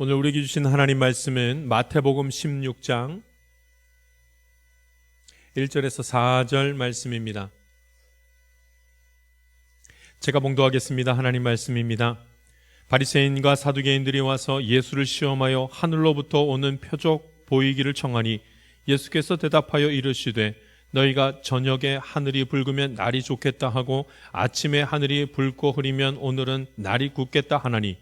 오늘 우리에게 주신 하나님 말씀은 마태복음 16장 1절에서 4절 말씀입니다. 제가 봉독하겠습니다. 하나님 말씀입니다. 바리새인과 사두개인들이 와서 예수를 시험하여 하늘로부터 오는 표적 보이기를 청하니 예수께서 대답하여 이르시되 너희가 저녁에 하늘이 붉으면 날이 좋겠다 하고 아침에 하늘이 붉고 흐리면 오늘은 날이 굳겠다 하나니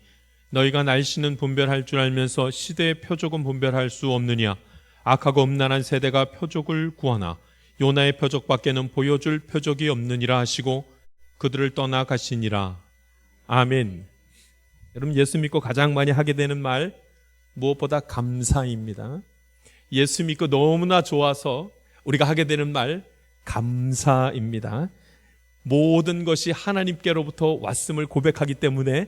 너희가 날씨는 분별할 줄 알면서 시대의 표적은 분별할 수 없느냐? 악하고 음란한 세대가 표적을 구하나 요나의 표적밖에는 보여줄 표적이 없느니라 하시고 그들을 떠나가시니라. 아멘. 여러분, 예수 믿고 가장 많이 하게 되는 말 무엇보다 감사입니다. 예수 믿고 너무나 좋아서 우리가 하게 되는 말 감사입니다. 모든 것이 하나님께로부터 왔음을 고백하기 때문에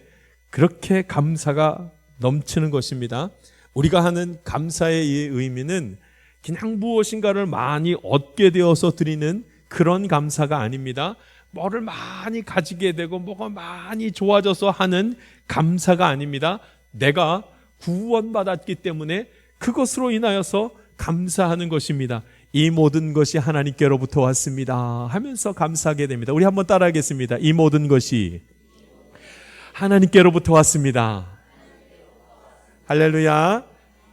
그렇게 감사가 넘치는 것입니다. 우리가 하는 감사의 이 의미는 그냥 무엇인가를 많이 얻게 되어서 드리는 그런 감사가 아닙니다. 뭐를 많이 가지게 되고 뭐가 많이 좋아져서 하는 감사가 아닙니다. 내가 구원받았기 때문에 그것으로 인하여서 감사하는 것입니다. 이 모든 것이 하나님께로부터 왔습니다 하면서 감사하게 됩니다. 우리 한번 따라하겠습니다. 이 모든 것이 하나님께로부터 왔습니다. 할렐루야.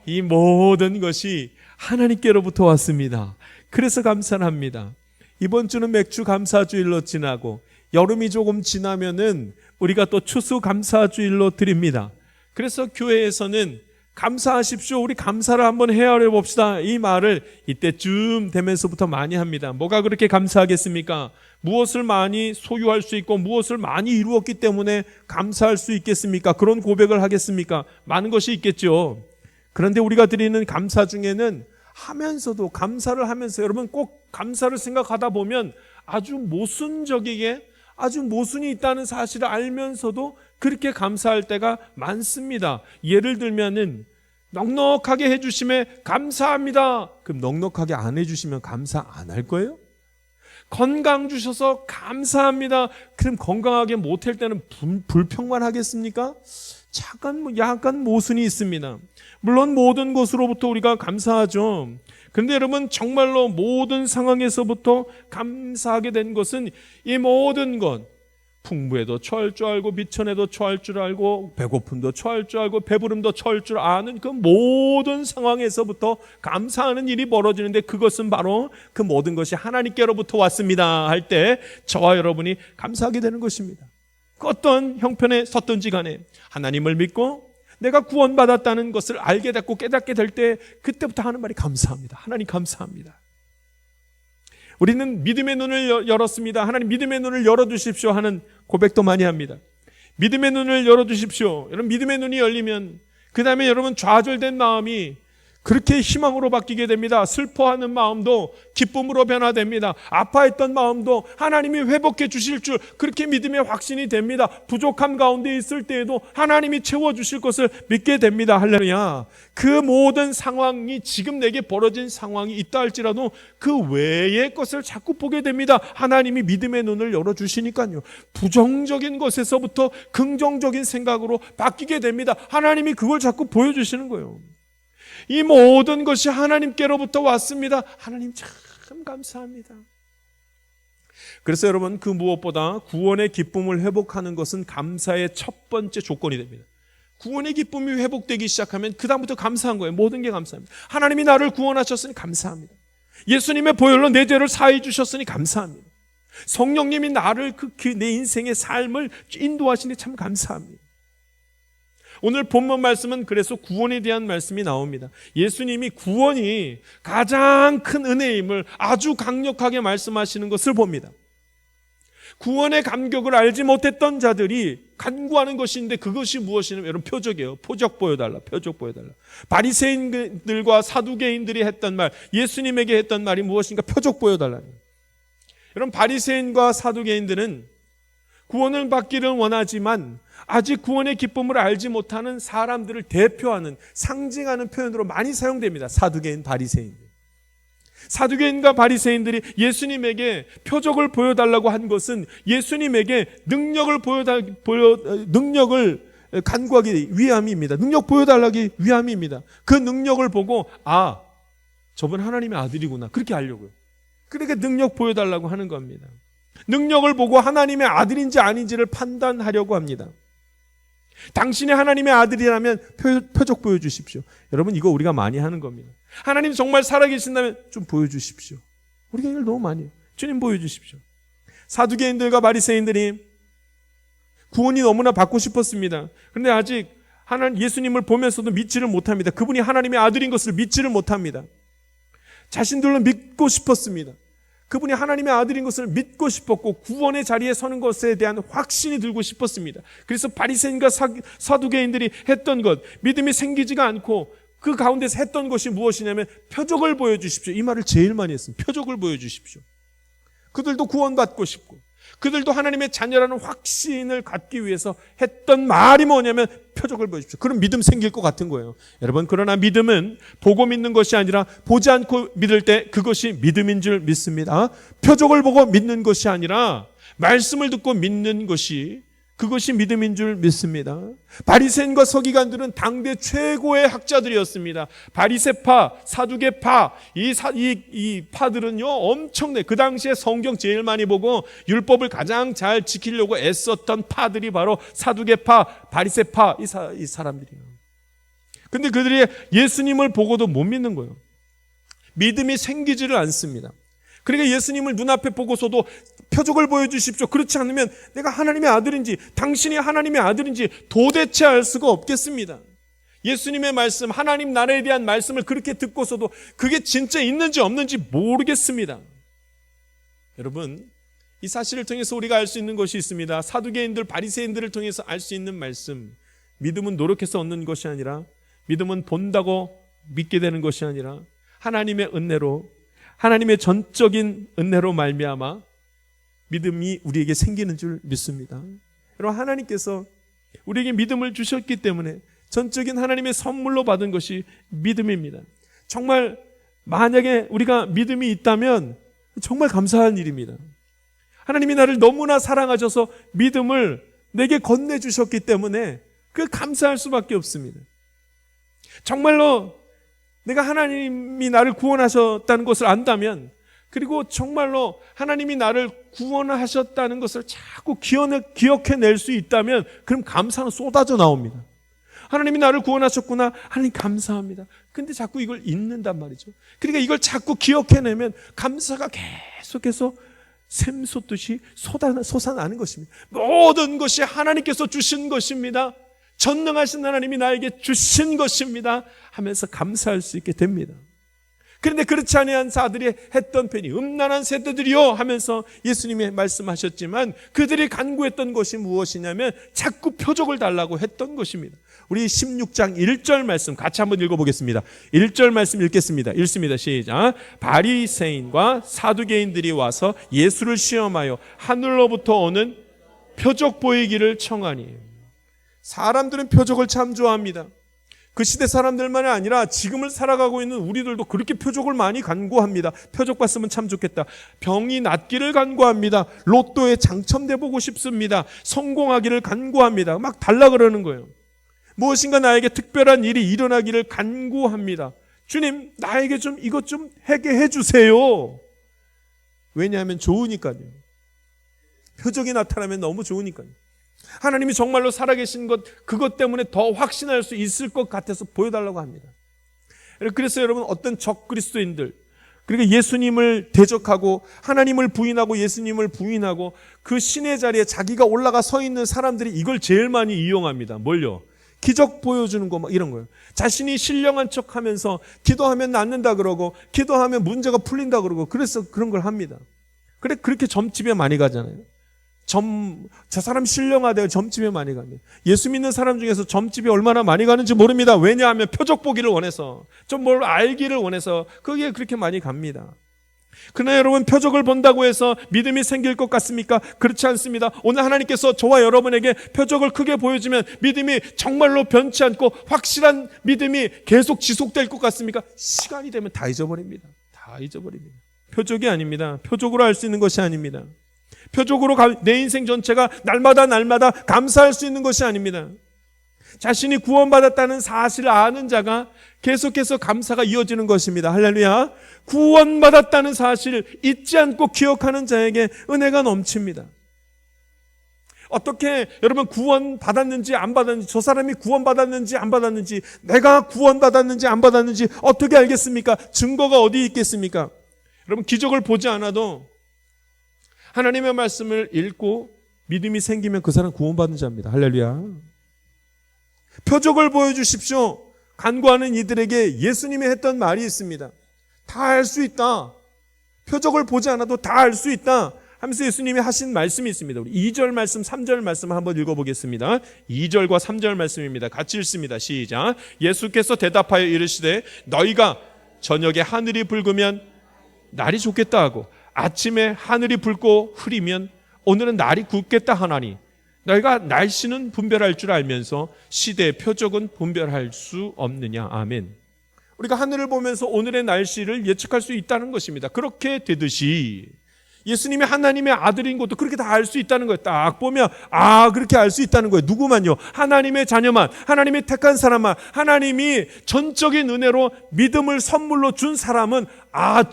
이 모든 것이 하나님께로부터 왔습니다. 그래서 감사를 합니다. 이번 주는 맥주 감사주일로 지나고 여름이 조금 지나면은 우리가 또 추수 감사주일로 드립니다. 그래서 교회에서는 감사하십시오. 우리 감사를 한번 헤아려 봅시다. 이 말을 이때쯤 되면서부터 많이 합니다. 뭐가 그렇게 감사하겠습니까? 무엇을 많이 소유할 수 있고 무엇을 많이 이루었기 때문에 감사할 수 있겠습니까? 그런 고백을 하겠습니까? 많은 것이 있겠죠. 그런데 우리가 드리는 감사 중에는 하면서도 감사를 하면서 여러분 꼭 감사를 생각하다 보면 아주 모순적이게 아주 모순이 있다는 사실을 알면서도 그렇게 감사할 때가 많습니다. 예를 들면은 넉넉하게 해주심에 감사합니다. 그럼 넉넉하게 안 해주시면 감사 안 할 거예요? 건강 주셔서 감사합니다. 그럼 건강하게 못할 때는 불평만 하겠습니까? 약간 모순이 있습니다. 물론 모든 것으로부터 우리가 감사하죠. 그런데 여러분 정말로 모든 상황에서부터 감사하게 된 것은 이 모든 것, 풍부에도 처할 줄 알고 비천에도 처할 줄 알고 배고픔도 처할 줄 알고 배부름도 처할 줄 아는 그 모든 상황에서부터 감사하는 일이 벌어지는데 그것은 바로 그 모든 것이 하나님께로부터 왔습니다 할 때 저와 여러분이 감사하게 되는 것입니다. 그 어떤 형편에 섰든지 간에 하나님을 믿고 내가 구원받았다는 것을 알게 됐고 깨닫게 될 때 그때부터 하는 말이 감사합니다. 하나님 감사합니다. 우리는 믿음의 눈을 열었습니다. 하나님 믿음의 눈을 열어주십시오 하는 고백도 많이 합니다. 믿음의 눈을 열어주십시오. 여러분 믿음의 눈이 열리면 그 다음에 여러분 좌절된 마음이 그렇게 희망으로 바뀌게 됩니다. 슬퍼하는 마음도 기쁨으로 변화됩니다. 아파했던 마음도 하나님이 회복해 주실 줄 그렇게 믿음의 확신이 됩니다. 부족함 가운데 있을 때에도 하나님이 채워주실 것을 믿게 됩니다. 할렐루야. 그 모든 상황이 지금 내게 벌어진 상황이 있다 할지라도 그 외의 것을 자꾸 보게 됩니다. 하나님이 믿음의 눈을 열어주시니까요. 부정적인 것에서부터 긍정적인 생각으로 바뀌게 됩니다. 하나님이 그걸 자꾸 보여주시는 거예요. 이 모든 것이 하나님께로부터 왔습니다. 하나님 참 감사합니다. 그래서 여러분 그 무엇보다 구원의 기쁨을 회복하는 것은 감사의 첫 번째 조건이 됩니다. 구원의 기쁨이 회복되기 시작하면 그 다음부터 감사한 거예요. 모든 게 감사합니다. 하나님이 나를 구원하셨으니 감사합니다. 예수님의 보혈로 내 죄를 사해 주셨으니 감사합니다. 성령님이 나를 내 인생의 삶을 인도하시니 참 감사합니다. 오늘 본문 말씀은 그래서 구원에 대한 말씀이 나옵니다. 예수님이 구원이 가장 큰 은혜임을 아주 강력하게 말씀하시는 것을 봅니다. 구원의 감격을 알지 못했던 자들이 간구하는 것이 있는데 그것이 무엇이냐면 여러분 표적이에요. 표적 보여달라. 표적 보여달라. 바리새인들과 사두개인들이 했던 말, 예수님에게 했던 말이 무엇인가? 표적 보여달라. 여러분 바리새인과 사두개인들은 구원을 받기를 원하지만 아직 구원의 기쁨을 알지 못하는 사람들을 대표하는 상징하는 표현으로 많이 사용됩니다. 사두개인, 바리새인. 사두개인과 바리새인들이 예수님에게 표적을 보여달라고 한 것은 예수님에게 능력을 간구하기 위함입니다. 능력 보여달라기 위함입니다. 그 능력을 보고 저분 하나님의 아들이구나 그렇게 알려고요. 그러니까 능력 보여달라고 하는 겁니다. 능력을 보고 하나님의 아들인지 아닌지를 판단하려고 합니다. 당신이 하나님의 아들이라면 표적 보여주십시오. 여러분 이거 우리가 많이 하는 겁니다. 하나님 정말 살아계신다면 좀 보여주십시오. 우리가 이걸 너무 많이 해요. 주님 보여주십시오. 사두개인들과 바리새인들이 구원이 너무나 받고 싶었습니다. 그런데 아직 예수님을 보면서도 믿지를 못합니다. 그분이 하나님의 아들인 것을 믿지를 못합니다. 자신들로 믿고 싶었습니다. 그분이 하나님의 아들인 것을 믿고 싶었고 구원의 자리에 서는 것에 대한 확신이 들고 싶었습니다. 그래서 바리새인과 사두개인들이 했던 것, 믿음이 생기지가 않고 그 가운데서 했던 것이 무엇이냐면 표적을 보여주십시오. 이 말을 제일 많이 했습니다. 표적을 보여주십시오. 그들도 구원받고 싶고 그들도 하나님의 자녀라는 확신을 갖기 위해서 했던 말이 뭐냐면 표적을 보여주십시오. 그럼 믿음 생길 것 같은 거예요. 여러분 그러나 믿음은 보고 믿는 것이 아니라 보지 않고 믿을 때 그것이 믿음인 줄 믿습니다. 표적을 보고 믿는 것이 아니라 말씀을 듣고 믿는 것이 그것이 믿음인 줄 믿습니다. 바리새인과 서기관들은 당대 최고의 학자들이었습니다. 바리새파, 사두개파, 이 파들은요 엄청나게 그 당시에 성경 제일 많이 보고 율법을 가장 잘 지키려고 애썼던 파들이 바로 사두개파, 바리새파 이 사람들이에요. 근데 그들이 예수님을 보고도 못 믿는 거예요. 믿음이 생기지를 않습니다. 그러니까 예수님을 눈앞에 보고서도 표적을 보여주십시오. 그렇지 않으면 내가 하나님의 아들인지 당신이 하나님의 아들인지 도대체 알 수가 없겠습니다. 예수님의 말씀, 하나님 나라에 대한 말씀을 그렇게 듣고서도 그게 진짜 있는지 없는지 모르겠습니다. 여러분 이 사실을 통해서 우리가 알 수 있는 것이 있습니다. 사두개인들, 바리새인들을 통해서 알 수 있는 말씀, 믿음은 노력해서 얻는 것이 아니라 믿음은 본다고 믿게 되는 것이 아니라 하나님의 은혜로 하나님의 전적인 은혜로 말미암아 믿음이 우리에게 생기는 줄 믿습니다. 여러분 하나님께서 우리에게 믿음을 주셨기 때문에 전적인 하나님의 선물로 받은 것이 믿음입니다. 정말 만약에 우리가 믿음이 있다면 정말 감사한 일입니다. 하나님이 나를 너무나 사랑하셔서 믿음을 내게 건네주셨기 때문에 그 감사할 수밖에 없습니다. 정말로 내가 하나님이 나를 구원하셨다는 것을 안다면 그리고 정말로 하나님이 나를 구원하셨다는 것을 자꾸 기억해낼 수 있다면 그럼 감사는 쏟아져 나옵니다. 하나님이 나를 구원하셨구나. 하나님 감사합니다. 근데 자꾸 이걸 잊는단 말이죠. 그러니까 이걸 자꾸 기억해내면 감사가 계속해서 샘솟듯이 솟아나는 것입니다. 모든 것이 하나님께서 주신 것입니다. 전능하신 하나님이 나에게 주신 것입니다 하면서 감사할 수 있게 됩니다. 그런데 그렇지 아니한 자들이 했던 편이 음란한 세대들이요 하면서 예수님이 말씀하셨지만 그들이 간구했던 것이 무엇이냐면 자꾸 표적을 달라고 했던 것입니다. 우리 16장 1절 말씀 같이 한번 읽어보겠습니다. 1절 말씀 읽겠습니다. 읽습니다. 시작. 바리새인과 사두개인들이 와서 예수를 시험하여 하늘로부터 오는 표적 보이기를 청하니. 사람들은 표적을 참 좋아합니다. 그 시대 사람들만이 아니라 지금을 살아가고 있는 우리들도 그렇게 표적을 많이 간구합니다. 표적 봤으면 참 좋겠다. 병이 낫기를 간구합니다. 로또에 당첨돼 보고 싶습니다. 성공하기를 간구합니다. 막 달라 그러는 거예요. 무엇인가 나에게 특별한 일이 일어나기를 간구합니다. 주님, 나에게 좀 이것 좀 하게 해주세요. 왜냐하면 좋으니까요. 표적이 나타나면 너무 좋으니까요. 하나님이 정말로 살아계신 것, 그것 때문에 더 확신할 수 있을 것 같아서 보여달라고 합니다. 그래서 여러분, 어떤 적그리스도인들, 그러니까 예수님을 대적하고 하나님을 부인하고 예수님을 부인하고 그 신의 자리에 자기가 올라가 서 있는 사람들이 이걸 제일 많이 이용합니다. 뭘요? 기적 보여주는 거 막 이런 거예요. 자신이 신령한 척하면서 기도하면 낫는다 그러고 기도하면 문제가 풀린다 그러고 그래서 그런 걸 합니다. 그래 그렇게 점집에 많이 가잖아요. 저 사람 신령하대요. 점집에 많이 갑니다. 예수 믿는 사람 중에서 점집에 얼마나 많이 가는지 모릅니다. 왜냐하면 표적 보기를 원해서, 좀 뭘 알기를 원해서 거기에 그렇게 많이 갑니다. 그러나 여러분, 표적을 본다고 해서 믿음이 생길 것 같습니까? 그렇지 않습니다. 오늘 하나님께서 저와 여러분에게 표적을 크게 보여주면 믿음이 정말로 변치 않고 확실한 믿음이 계속 지속될 것 같습니까? 시간이 되면 다 잊어버립니다. 다 잊어버립니다. 표적이 아닙니다. 표적으로 알 수 있는 것이 아닙니다. 표적으로 내 인생 전체가 날마다 감사할 수 있는 것이 아닙니다. 자신이 구원받았다는 사실을 아는 자가 계속해서 감사가 이어지는 것입니다. 할렐루야. 구원받았다는 사실을 잊지 않고 기억하는 자에게 은혜가 넘칩니다. 어떻게 여러분 구원받았는지 안 받았는지, 저 사람이 구원받았는지 안 받았는지, 내가 구원받았는지 안 받았는지 어떻게 알겠습니까? 증거가 어디 있겠습니까? 여러분 기적을 보지 않아도 하나님의 말씀을 읽고 믿음이 생기면 그 사람 구원받은 자입니다. 할렐루야. 표적을 보여주십시오. 간구하는 이들에게 예수님이 했던 말이 있습니다. 다 알 수 있다. 표적을 보지 않아도 다 알 수 있다 하면서 예수님이 하신 말씀이 있습니다. 우리 2절 말씀, 3절 말씀 한번 읽어보겠습니다. 2절과 3절 말씀입니다. 같이 읽습니다. 시작. 예수께서 대답하여 이르시되 너희가 저녁에 하늘이 붉으면 날이 좋겠다 하고 아침에 하늘이 붉고 흐리면 오늘은 날이 굳겠다 하나니 너희가 날씨는 분별할 줄 알면서 시대의 표적은 분별할 수 없느냐. 아멘. 우리가 하늘을 보면서 오늘의 날씨를 예측할 수 있다는 것입니다. 그렇게 되듯이 예수님이 하나님의 아들인 것도 그렇게 다 알 수 있다는 거예요. 딱 보면 그렇게 알 수 있다는 거예요. 누구만요? 하나님의 자녀만, 하나님의 택한 사람만, 하나님이 전적인 은혜로 믿음을 선물로 준 사람은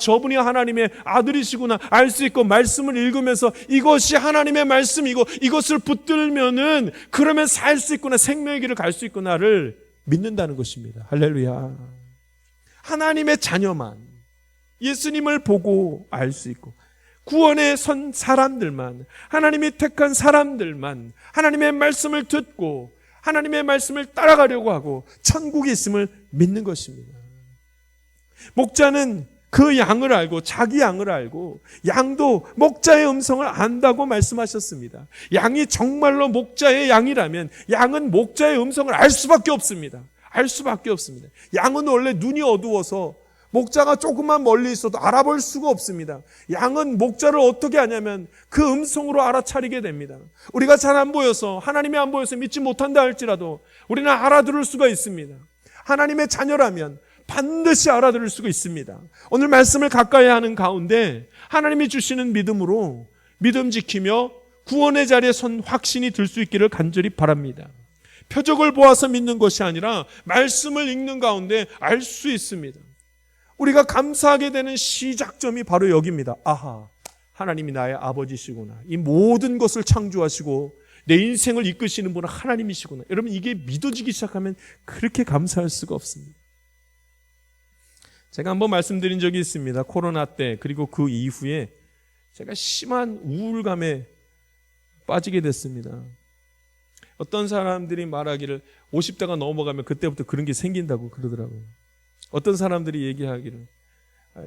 저분이 하나님의 아들이시구나 알 수 있고, 말씀을 읽으면서 이것이 하나님의 말씀이고 이것을 붙들면은 그러면 살 수 있구나, 생명의 길을 갈 수 있구나를 믿는다는 것입니다. 할렐루야. 하나님의 자녀만 예수님을 보고 알 수 있고, 구원에 선 사람들만, 하나님이 택한 사람들만 하나님의 말씀을 듣고 하나님의 말씀을 따라가려고 하고 천국이 있음을 믿는 것입니다. 목자는 그 양을 알고 자기 양을 알고 양도 목자의 음성을 안다고 말씀하셨습니다. 양이 정말로 목자의 양이라면 양은 목자의 음성을 알 수밖에 없습니다. 알 수밖에 없습니다. 양은 원래 눈이 어두워서 목자가 조금만 멀리 있어도 알아볼 수가 없습니다. 양은 목자를 어떻게 하냐면 그 음성으로 알아차리게 됩니다. 우리가 잘 안 보여서, 하나님이 안 보여서 믿지 못한다 할지라도 우리는 알아들을 수가 있습니다. 하나님의 자녀라면 반드시 알아들을 수가 있습니다. 오늘 말씀을 가까이 하는 가운데 하나님이 주시는 믿음으로 믿음 지키며 구원의 자리에 선 확신이 들 수 있기를 간절히 바랍니다. 표적을 보아서 믿는 것이 아니라 말씀을 읽는 가운데 알 수 있습니다. 우리가 감사하게 되는 시작점이 바로 여기입니다. 하나님이 나의 아버지시구나. 이 모든 것을 창조하시고 내 인생을 이끄시는 분은 하나님이시구나. 여러분, 이게 믿어지기 시작하면 그렇게 감사할 수가 없습니다. 제가 한번 말씀드린 적이 있습니다. 코로나 때, 그리고 그 이후에 제가 심한 우울감에 빠지게 됐습니다. 어떤 사람들이 말하기를 50대가 넘어가면 그때부터 그런 게 생긴다고 그러더라고요. 어떤 사람들이 얘기하기를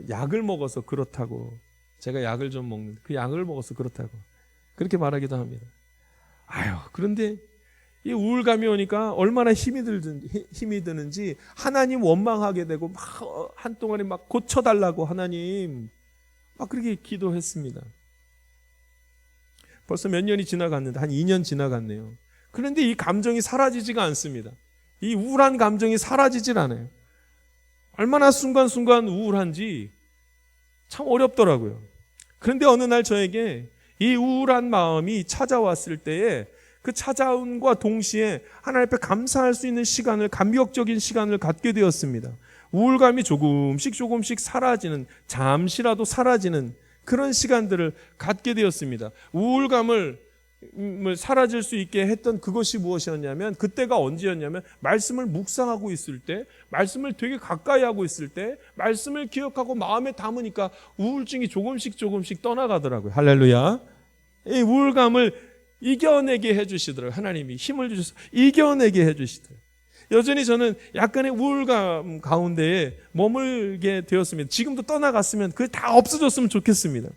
약을 먹어서 그렇다고, 제가 약을 좀 먹는데 그 약을 먹어서 그렇다고 그렇게 말하기도 합니다. 그런데 이 우울감이 오니까 얼마나 힘이 드는지 하나님 원망하게 되고 막 한동안에 막 고쳐달라고 하나님 막 그렇게 기도했습니다. 벌써 몇 년이 지나갔는데 한 2년 지나갔네요. 그런데 이 감정이 사라지지가 않습니다. 이 우울한 감정이 사라지질 않아요. 얼마나 순간순간 우울한지 참 어렵더라고요. 그런데 어느 날 저에게 이 우울한 마음이 찾아왔을 때에 그 찾아온과 동시에 하나님 앞에 감사할 수 있는 시간을, 감격적인 시간을 갖게 되었습니다. 우울감이 조금씩 사라지는, 잠시라도 사라지는 그런 시간들을 갖게 되었습니다. 우울감을 사라질 수 있게 했던 그것이 무엇이었냐면, 그때가 언제였냐면 말씀을 묵상하고 있을 때, 말씀을 되게 가까이 하고 있을 때, 말씀을 기억하고 마음에 담으니까 우울증이 조금씩 떠나가더라고요. 할렐루야. 이 우울감을 이겨내게 해주시더라고요. 하나님이 힘을 주셔서 이겨내게 해주시더라고요. 여전히 저는 약간의 우울감 가운데에 머물게 되었습니다. 지금도 떠나갔으면 그게 다 없어졌으면 좋겠습니다.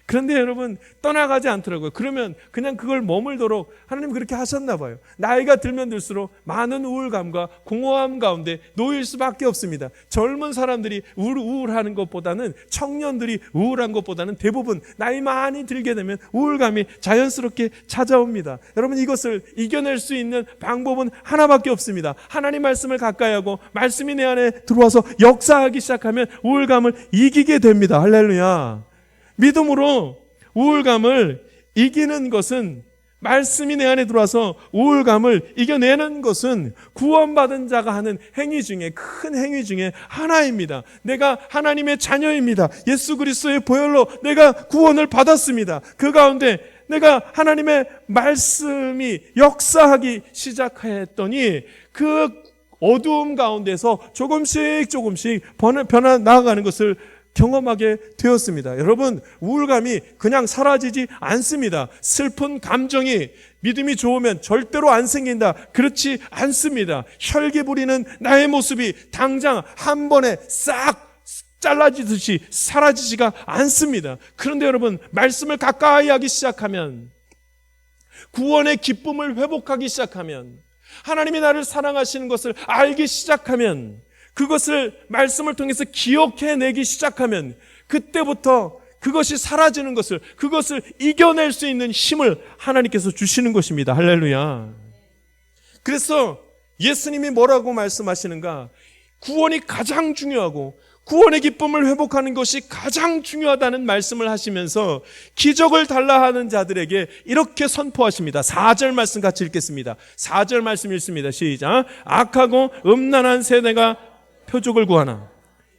그런데 여러분, 떠나가지 않더라고요. 그러면 그냥 그걸 머물도록 하나님 그렇게 하셨나 봐요. 나이가 들면 들수록 많은 우울감과 공허함 가운데 놓일 수밖에 없습니다. 젊은 사람들이 우울하는 것보다는, 청년들이 우울한 것보다는 대부분 나이 많이 들게 되면 우울감이 자연스럽게 찾아옵니다. 여러분, 이것을 이겨낼 수 있는 방법은 하나밖에 없습니다. 하나님 말씀을 가까이 하고 말씀이 내 안에 들어와서 역사하기 시작하면 우울감을 이기게 됩니다. 할렐루야. 믿음으로 우울감을 이기는 것은 말씀이 내 안에 들어와서 우울감을 이겨내는 것은 구원받은 자가 하는 행위 중에 큰 행위 중에 하나입니다. 내가 하나님의 자녀입니다. 예수 그리스도의 보혈로 내가 구원을 받았습니다. 그 가운데 내가 하나님의 말씀이 역사하기 시작했더니 그 어두움 가운데서 조금씩 변화 나아가는 것을 경험하게 되었습니다. 여러분, 우울감이 그냥 사라지지 않습니다. 슬픈 감정이 믿음이 좋으면 절대로 안 생긴다. 그렇지 않습니다. 혈기 부리는 나의 모습이 당장 한 번에 싹 잘라지듯이 사라지지가 않습니다. 그런데 여러분, 말씀을 가까이 하기 시작하면, 구원의 기쁨을 회복하기 시작하면, 하나님이 나를 사랑하시는 것을 알기 시작하면, 그것을 말씀을 통해서 기억해내기 시작하면, 그때부터 그것이 사라지는 것을, 그것을 이겨낼 수 있는 힘을 하나님께서 주시는 것입니다. 할렐루야. 그래서 예수님이 뭐라고 말씀하시는가? 구원이 가장 중요하고 구원의 기쁨을 회복하는 것이 가장 중요하다는 말씀을 하시면서 기적을 달라 하는 자들에게 이렇게 선포하십니다. 4절 말씀 같이 읽겠습니다. 4절 말씀 읽습니다. 시작. 악하고 음란한 세대가 표적을 구하나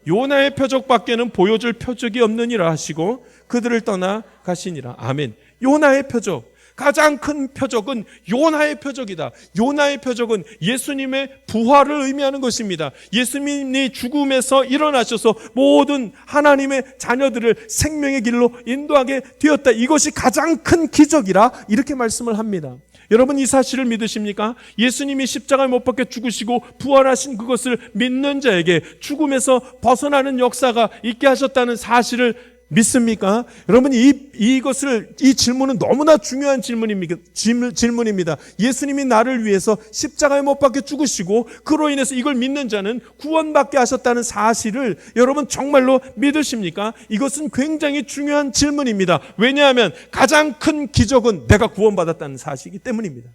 요나의 표적밖에는 보여줄 표적이 없느니라 하시고 그들을 떠나 가시니라. 아멘. 요나의 표적, 가장 큰 표적은 요나의 표적이다. 요나의 표적은 예수님의 부활을 의미하는 것입니다. 예수님이 죽음에서 일어나셔서 모든 하나님의 자녀들을 생명의 길로 인도하게 되었다. 이것이 가장 큰 기적이라 이렇게 말씀을 합니다. 여러분, 이 사실을 믿으십니까? 예수님이 십자가에 못 박혀 죽으시고 부활하신 그것을 믿는 자에게 죽음에서 벗어나는 역사가 있게 하셨다는 사실을 믿습니까? 여러분, 이 질문은 너무나 중요한 질문입니다. 예수님이 나를 위해서 십자가에 못 박혀 죽으시고 그로 인해서 이걸 믿는 자는 구원받게 하셨다는 사실을 여러분 정말로 믿으십니까? 이것은 굉장히 중요한 질문입니다. 왜냐하면 가장 큰 기적은 내가 구원받았다는 사실이기 때문입니다.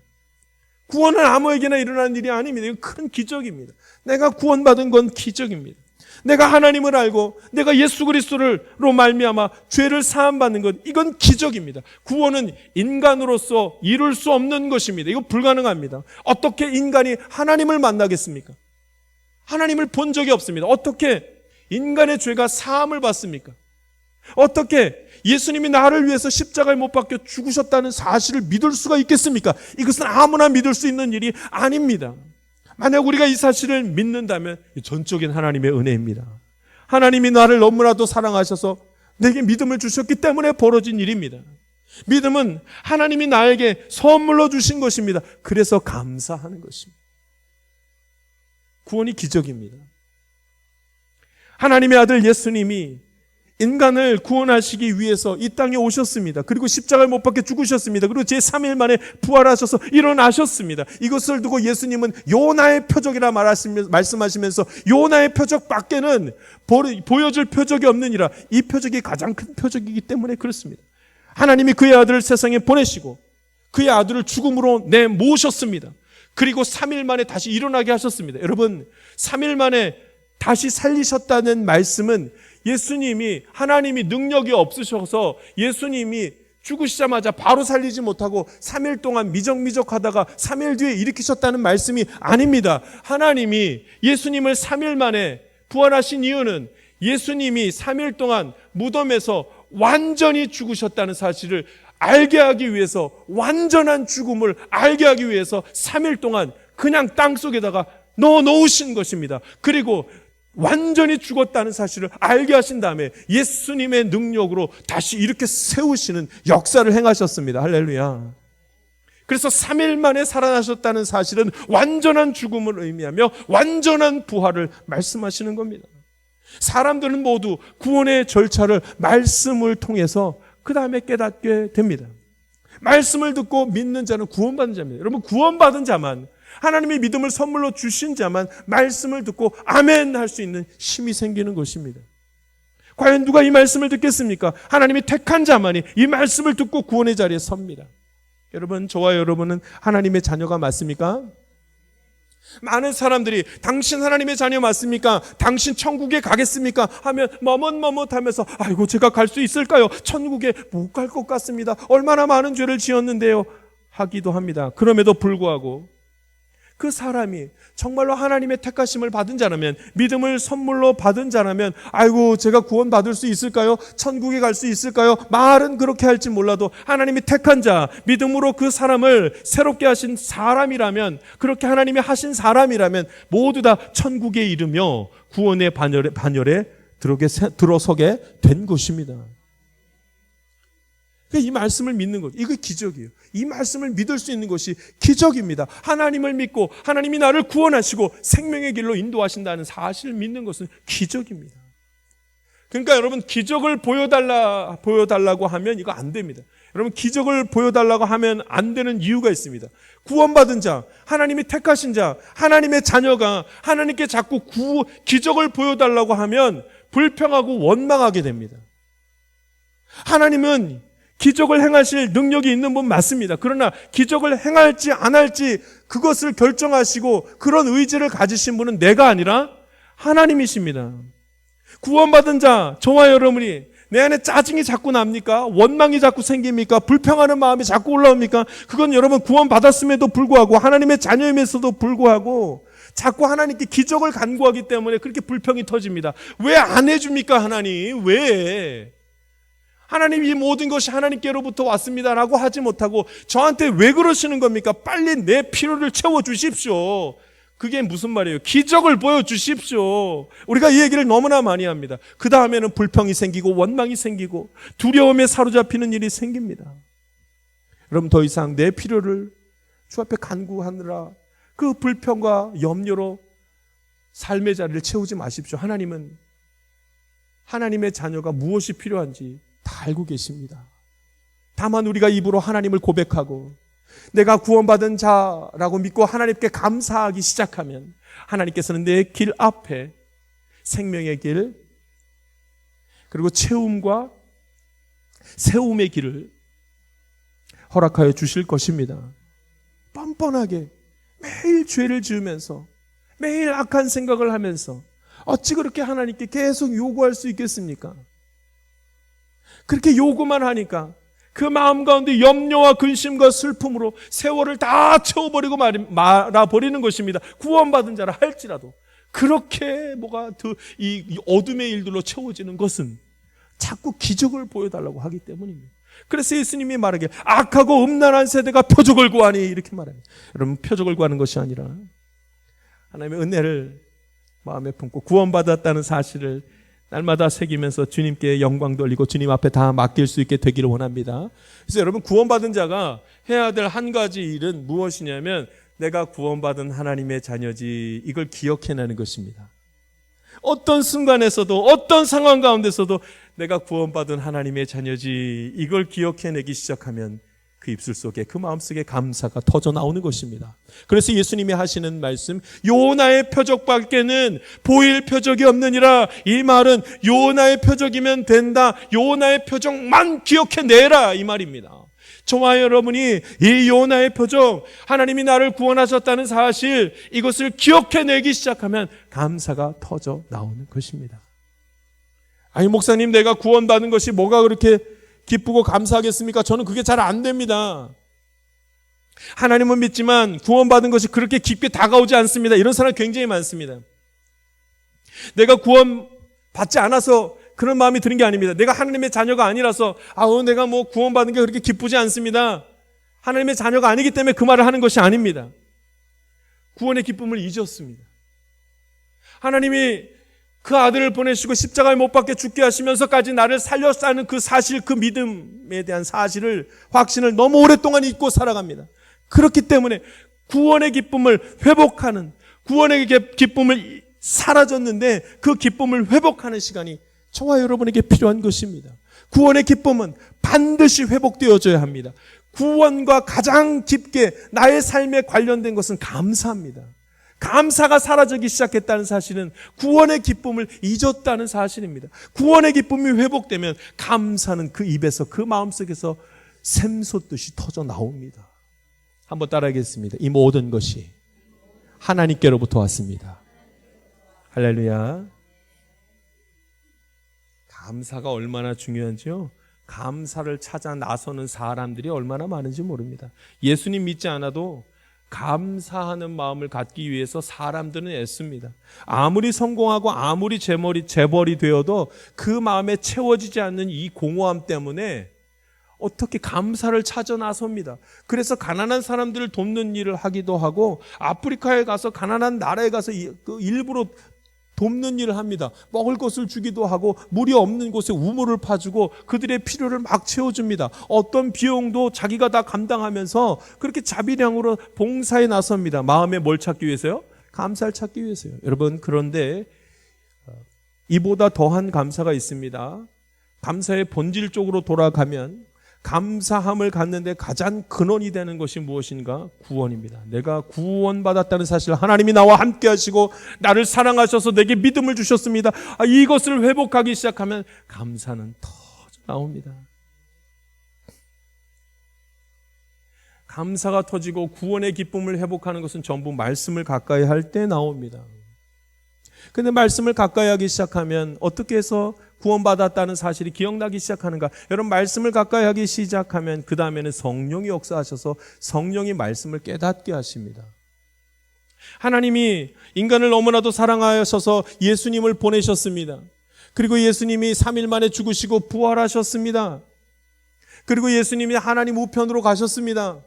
구원은 아무에게나 일어나는 일이 아닙니다. 이건 큰 기적입니다. 내가 구원받은 건 기적입니다. 내가 하나님을 알고 내가 예수 그리스도로 말미암아 죄를 사함받는 것, 이건 기적입니다. 구원은 인간으로서 이룰 수 없는 것입니다. 이거 불가능합니다. 어떻게 인간이 하나님을 만나겠습니까? 하나님을 본 적이 없습니다. 어떻게 인간의 죄가 사함을 받습니까? 어떻게 예수님이 나를 위해서 십자가에 못 박혀 죽으셨다는 사실을 믿을 수가 있겠습니까? 이것은 아무나 믿을 수 있는 일이 아닙니다. 만약 우리가 이 사실을 믿는다면 전적인 하나님의 은혜입니다. 하나님이 나를 너무나도 사랑하셔서 내게 믿음을 주셨기 때문에 벌어진 일입니다. 믿음은 하나님이 나에게 선물로 주신 것입니다. 그래서 감사하는 것입니다. 구원이 기적입니다. 하나님의 아들 예수님이 인간을 구원하시기 위해서 이 땅에 오셨습니다. 그리고 십자가에 못 박혀 죽으셨습니다. 그리고 제3일 만에 부활하셔서 일어나셨습니다. 이것을 두고 예수님은 요나의 표적이라 말씀하시면서 요나의 표적밖에는 보여줄 표적이 없느니라. 이 표적이 가장 큰 표적이기 때문에 그렇습니다. 하나님이 그의 아들을 세상에 보내시고 그의 아들을 죽음으로 내모셨습니다. 그리고 3일 만에 다시 일어나게 하셨습니다. 여러분, 3일 만에 다시 살리셨다는 말씀은 예수님이, 하나님이 능력이 없으셔서 예수님이 죽으시자마자 바로 살리지 못하고 3일 동안 미적미적 하다가 3일 뒤에 일으키셨다는 말씀이 아닙니다. 하나님이 예수님을 3일 만에 부활하신 이유는 예수님이 3일 동안 무덤에서 완전히 죽으셨다는 사실을 알게 하기 위해서, 완전한 죽음을 알게 하기 위해서 3일 동안 그냥 땅 속에다가 넣어 놓으신 것입니다. 그리고 완전히 죽었다는 사실을 알게 하신 다음에 예수님의 능력으로 다시 이렇게 세우시는 역사를 행하셨습니다. 할렐루야. 그래서 3일 만에 살아나셨다는 사실은 완전한 죽음을 의미하며 완전한 부활을 말씀하시는 겁니다. 사람들은 모두 구원의 절차를 말씀을 통해서 그 다음에 깨닫게 됩니다. 말씀을 듣고 믿는 자는 구원받은 자입니다. 여러분, 구원받은 자만, 하나님의 믿음을 선물로 주신 자만 말씀을 듣고 아멘 할 수 있는 힘이 생기는 것입니다. 과연 누가 이 말씀을 듣겠습니까? 하나님이 택한 자만이 이 말씀을 듣고 구원의 자리에 섭니다. 여러분, 저와 여러분은 하나님의 자녀가 맞습니까? 많은 사람들이 당신 하나님의 자녀 맞습니까? 당신 천국에 가겠습니까? 하면 머뭇머뭇하면서 아이고, 제가 갈 수 있을까요? 천국에 못 갈 것 같습니다. 얼마나 많은 죄를 지었는데요. 하기도 합니다. 그럼에도 불구하고 그 사람이 정말로 하나님의 택하심을 받은 자라면, 믿음을 선물로 받은 자라면, 아이고 제가 구원받을 수 있을까요? 천국에 갈 수 있을까요? 말은 그렇게 할지 몰라도 하나님이 택한 자, 믿음으로 그 사람을 새롭게 하신 사람이라면, 그렇게 하나님이 하신 사람이라면 모두 다 천국에 이르며 구원의 반열에 들어서게 된 것입니다. 이 말씀을 믿는 것, 이거 기적이에요. 이 말씀을 믿을 수 있는 것이 기적입니다. 하나님을 믿고 하나님이 나를 구원하시고 생명의 길로 인도하신다는 사실을 믿는 것은 기적입니다. 그러니까 여러분, 기적을 보여달라고 하면 이거 안 됩니다. 여러분, 기적을 보여달라고 하면 안 되는 이유가 있습니다. 구원받은 자, 하나님이 택하신 자, 하나님의 자녀가 하나님께 자꾸 기적을 보여달라고 하면 불평하고 원망하게 됩니다. 하나님은 기적을 행하실 능력이 있는 분 맞습니다. 그러나 기적을 행할지 안 할지 그것을 결정하시고 그런 의지를 가지신 분은 내가 아니라 하나님이십니다. 구원받은 자, 저와 여러분이 내 안에 짜증이 자꾸 납니까? 원망이 자꾸 생깁니까? 불평하는 마음이 자꾸 올라옵니까? 그건 여러분 구원받았음에도 불구하고, 하나님의 자녀임에서도 불구하고 자꾸 하나님께 기적을 간구하기 때문에 그렇게 불평이 터집니다. 왜 안 해줍니까 하나님? 왜? 하나님, 이 모든 것이 하나님께로부터 왔습니다라고 하지 못하고 저한테 왜 그러시는 겁니까? 빨리 내 필요를 채워주십시오. 그게 무슨 말이에요? 기적을 보여주십시오. 우리가 이 얘기를 너무나 많이 합니다. 그 다음에는 불평이 생기고 원망이 생기고 두려움에 사로잡히는 일이 생깁니다. 여러분, 더 이상 내 필요를 주 앞에 간구하느라 그 불평과 염려로 삶의 자리를 채우지 마십시오. 하나님은 하나님의 자녀가 무엇이 필요한지 다 알고 계십니다. 다만 우리가 입으로 하나님을 고백하고 내가 구원받은 자라고 믿고 하나님께 감사하기 시작하면 하나님께서는 내 길 앞에 생명의 길, 그리고 채움과 세움의 길을 허락하여 주실 것입니다. 뻔뻔하게 매일 죄를 지으면서 매일 악한 생각을 하면서 어찌 그렇게 하나님께 계속 요구할 수 있겠습니까? 그렇게 요구만 하니까 그 마음 가운데 염려와 근심과 슬픔으로 세월을 다 채워버리고 말아버리는 것입니다. 구원받은 자라 할지라도 그렇게 이 어둠의 일들로 채워지는 것은 자꾸 기적을 보여달라고 하기 때문입니다. 그래서 예수님이 말하기를 악하고 음란한 세대가 표적을 구하니 이렇게 말합니다. 여러분, 표적을 구하는 것이 아니라 하나님의 은혜를 마음에 품고 구원받았다는 사실을 날마다 새기면서 주님께 영광 돌리고 주님 앞에 다 맡길 수 있게 되기를 원합니다. 그래서 여러분, 구원받은 자가 해야 될 한 가지 일은 무엇이냐면 내가 구원받은 하나님의 자녀지, 이걸 기억해내는 것입니다. 어떤 순간에서도 어떤 상황 가운데서도 내가 구원받은 하나님의 자녀지, 이걸 기억해내기 시작하면 그 입술 속에, 그 마음 속에 감사가 터져 나오는 것입니다. 그래서 예수님이 하시는 말씀, 요나의 표적밖에는 보일 표적이 없느니라. 이 말은 요나의 표적이면 된다, 요나의 표적만 기억해내라, 이 말입니다. 저와 여러분이 이 요나의 표적, 하나님이 나를 구원하셨다는 사실, 이것을 기억해내기 시작하면 감사가 터져 나오는 것입니다. 아니, 목사님, 내가 구원받은 것이 뭐가 그렇게 기쁘고 감사하겠습니까? 저는 그게 잘 안 됩니다. 하나님은 믿지만 구원받은 것이 그렇게 깊게 다가오지 않습니다. 이런 사람 굉장히 많습니다. 내가 구원받지 않아서 그런 마음이 드는 게 아닙니다. 내가 하나님의 자녀가 아니라서 내가 구원받은 게 그렇게 기쁘지 않습니다. 하나님의 자녀가 아니기 때문에 그 말을 하는 것이 아닙니다. 구원의 기쁨을 잊었습니다. 하나님이 그 아들을 보내시고 십자가에 못 박혀 죽게 하시면서까지 나를 살려 싸는 그 사실, 그 믿음에 대한 사실을, 확신을 너무 오랫동안 잊고 살아갑니다. 그렇기 때문에 구원의 기쁨을 회복하는, 구원의 기쁨을 사라졌는데 그 기쁨을 회복하는 시간이 저와 여러분에게 필요한 것입니다. 구원의 기쁨은 반드시 회복되어져야 합니다. 구원과 가장 깊게 나의 삶에 관련된 것은 감사합니다. 감사가 사라지기 시작했다는 사실은 구원의 기쁨을 잊었다는 사실입니다. 구원의 기쁨이 회복되면 감사는 그 입에서, 그 마음속에서 샘솟듯이 터져 나옵니다. 한번 따라하겠습니다. 이 모든 것이 하나님께로부터 왔습니다. 할렐루야. 감사가 얼마나 중요한지요? 감사를 찾아 나서는 사람들이 얼마나 많은지 모릅니다. 예수님 믿지 않아도 감사하는 마음을 갖기 위해서 사람들은 애씁니다. 아무리 성공하고 아무리 재벌이 되어도 그 마음에 채워지지 않는 이 공허함 때문에 어떻게 감사를 찾아 나섭니다. 그래서 가난한 사람들을 돕는 일을 하기도 하고 아프리카에 가서 가난한 나라에 가서 일부러 돕는 일을 합니다. 먹을 것을 주기도 하고 물이 없는 곳에 우물을 파주고 그들의 필요를 막 채워줍니다. 어떤 비용도 자기가 다 감당하면서 그렇게 자비량으로 봉사에 나섭니다. 마음에 뭘 찾기 위해서요? 감사를 찾기 위해서요. 여러분, 그런데 이보다 더한 감사가 있습니다. 감사의 본질 쪽으로 돌아가면 감사함을 갖는데 가장 근원이 되는 것이 무엇인가? 구원입니다. 내가 구원받았다는 사실, 하나님이 나와 함께 하시고 나를 사랑하셔서 내게 믿음을 주셨습니다. 이것을 회복하기 시작하면 감사는 터져 나옵니다. 감사가 터지고 구원의 기쁨을 회복하는 것은 전부 말씀을 가까이 할 때 나옵니다. 근데 말씀을 가까이 하기 시작하면 어떻게 해서 구원받았다는 사실이 기억나기 시작하는가? 여러분, 말씀을 가까이 하기 시작하면 그 다음에는 성령이 역사하셔서 성령이 말씀을 깨닫게 하십니다. 하나님이 인간을 너무나도 사랑하셔서 예수님을 보내셨습니다. 그리고 예수님이 3일 만에 죽으시고 부활하셨습니다. 그리고 예수님이 하나님 우편으로 가셨습니다.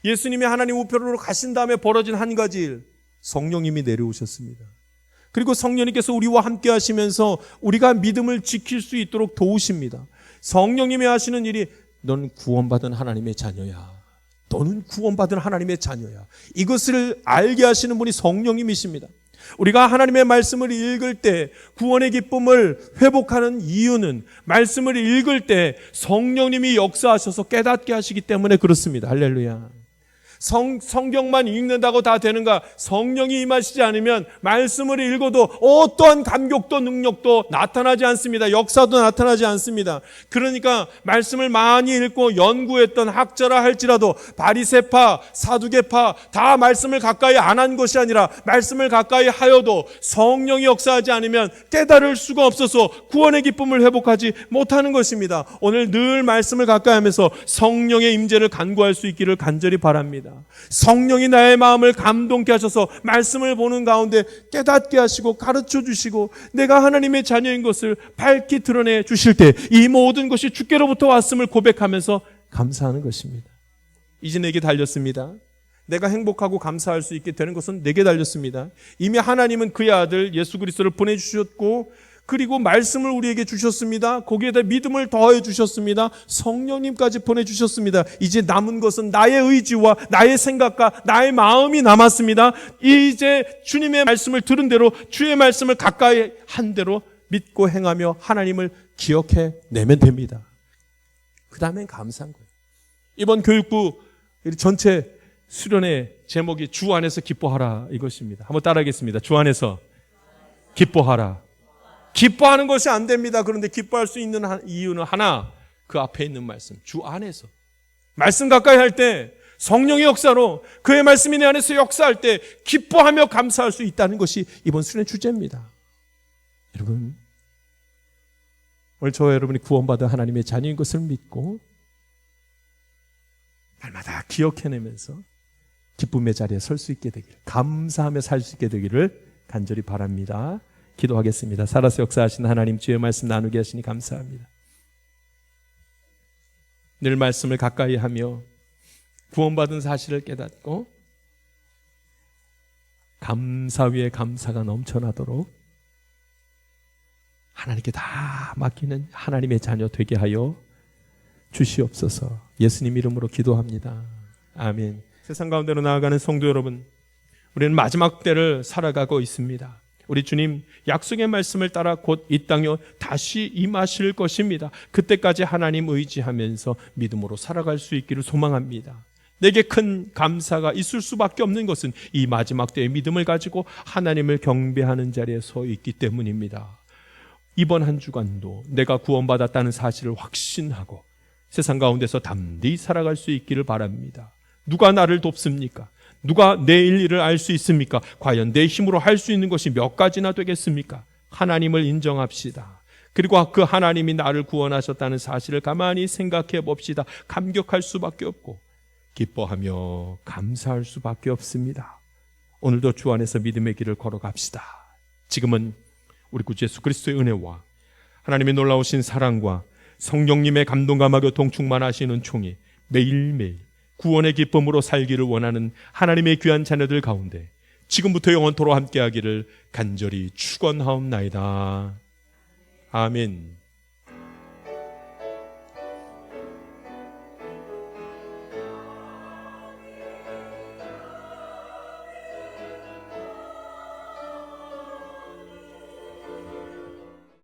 예수님이 하나님 우편으로 가신 다음에 벌어진 한 가지 일, 성령님이 내려오셨습니다. 그리고 성령님께서 우리와 함께 하시면서 우리가 믿음을 지킬 수 있도록 도우십니다. 성령님이 하시는 일이 너는 구원받은 하나님의 자녀야. 너는 구원받은 하나님의 자녀야. 이것을 알게 하시는 분이 성령님이십니다. 우리가 하나님의 말씀을 읽을 때 구원의 기쁨을 회복하는 이유는 말씀을 읽을 때 성령님이 역사하셔서 깨닫게 하시기 때문에 그렇습니다. 할렐루야. 성경만 읽는다고 다 되는가? 성령이 임하시지 않으면 말씀을 읽어도 어떠한 감격도 능력도 나타나지 않습니다. 역사도 나타나지 않습니다. 그러니까 말씀을 많이 읽고 연구했던 학자라 할지라도 바리새파, 사두개파 다 말씀을 가까이 안 한 것이 아니라 말씀을 가까이 하여도 성령이 역사하지 않으면 깨달을 수가 없어서 구원의 기쁨을 회복하지 못하는 것입니다. 오늘 늘 말씀을 가까이 하면서 성령의 임재를 간구할 수 있기를 간절히 바랍니다. 성령이 나의 마음을 감동케 하셔서 말씀을 보는 가운데 깨닫게 하시고 가르쳐 주시고 내가 하나님의 자녀인 것을 밝히 드러내 주실 때 이 모든 것이 주께로부터 왔음을 고백하면서 감사하는 것입니다. 이제 내게 달렸습니다. 내가 행복하고 감사할 수 있게 되는 것은 내게 달렸습니다. 이미 하나님은 그의 아들 예수 그리스도를 보내주셨고 그리고 말씀을 우리에게 주셨습니다. 거기에다 믿음을 더해 주셨습니다. 성령님까지 보내주셨습니다. 이제 남은 것은 나의 의지와 나의 생각과 나의 마음이 남았습니다. 이제 주님의 말씀을 들은 대로 주의 말씀을 가까이 한 대로 믿고 행하며 하나님을 기억해 내면 됩니다. 그 다음엔 감사한 거예요. 이번 교육부 전체 수련의 제목이 주 안에서 기뻐하라 이것입니다. 한번 따라하겠습니다. 주 안에서 기뻐하라. 기뻐하는 것이 안 됩니다. 그런데 기뻐할 수 있는 이유는 하나, 그 앞에 있는 말씀, 주 안에서. 말씀 가까이 할 때 성령의 역사로 그의 말씀이 내 안에서 역사할 때 기뻐하며 감사할 수 있다는 것이 이번 수련의 주제입니다. 여러분, 오늘 저와 여러분이 구원받은 하나님의 자녀인 것을 믿고 날마다 기억해내면서 기쁨의 자리에 설 수 있게 되기를, 감사하며 살 수 있게 되기를 간절히 바랍니다. 기도하겠습니다. 살아서 역사하신 하나님, 주의 말씀 나누게 하시니 감사합니다. 늘 말씀을 가까이 하며 구원받은 사실을 깨닫고 감사 위에 감사가 넘쳐나도록 하나님께 다 맡기는 하나님의 자녀 되게 하여 주시옵소서. 예수님 이름으로 기도합니다. 아멘. 세상 가운데로 나아가는 성도 여러분, 우리는 마지막 때를 살아가고 있습니다. 우리 주님 약속의 말씀을 따라 곧 이 땅에 다시 임하실 것입니다. 그때까지 하나님 의지하면서 믿음으로 살아갈 수 있기를 소망합니다. 내게 큰 감사가 있을 수밖에 없는 것은 이 마지막 때의 믿음을 가지고 하나님을 경배하는 자리에 서 있기 때문입니다. 이번 한 주간도 내가 구원받았다는 사실을 확신하고 세상 가운데서 담대히 살아갈 수 있기를 바랍니다. 누가 나를 돕습니까? 누가 내일 일을 알 수 있습니까? 과연 내 힘으로 할 수 있는 것이 몇 가지나 되겠습니까? 하나님을 인정합시다. 그리고 그 하나님이 나를 구원하셨다는 사실을 가만히 생각해 봅시다. 감격할 수밖에 없고 기뻐하며 감사할 수밖에 없습니다. 오늘도 주 안에서 믿음의 길을 걸어갑시다. 지금은 우리 구주 예수 그리스도의 은혜와 하나님의 놀라우신 사랑과 성령님의 감동감화 교통 충만하시는 총이 매일매일 구원의 기쁨으로 살기를 원하는 하나님의 귀한 자녀들 가운데 지금부터 영원토록 함께하기를 간절히 축원하옵나이다. 아멘.